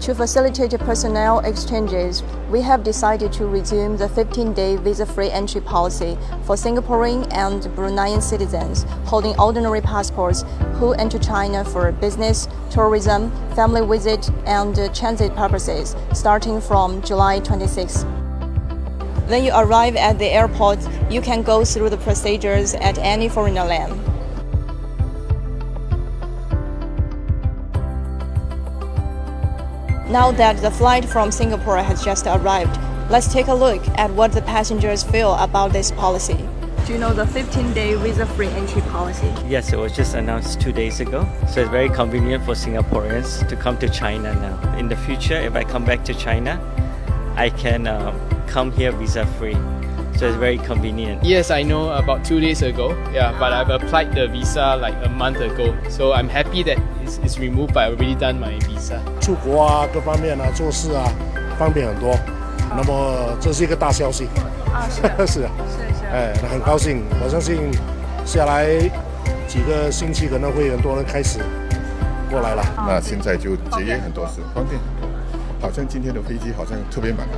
To facilitate personnel exchanges, we have decided to resume the 15-day visa-free entry policy for Singaporean and Bruneian citizens holding ordinary passports who enter China for business, tourism, family visit, and transit purposes, starting from July 26. When you arrive at the airport, you can go through the procedures at any foreigner land. Now that the flight from Singapore has just arrived, let's take a look at what the passengers feel about this policy. Do you know the 15-day visa-free entry policy? Yes, it was just announced 2 days ago. So it's very convenient for Singaporeans to come to China now. In the future, if I come back to China, I can come here visa-free. So it's very convenient. Yes, I know about 2 days ago. Yeah, but I've applied the visa like a month ago. So I'm happy that it's removed, but I've already done my visa. 出国啊，各方面啊，做事啊，方便很多。那么这是一个大消息。是啊，很高兴。我相信下来几个星期可能会很多人开始过来了。那现在就节约很多事，方便很多。好像今天的飞机好像特别满。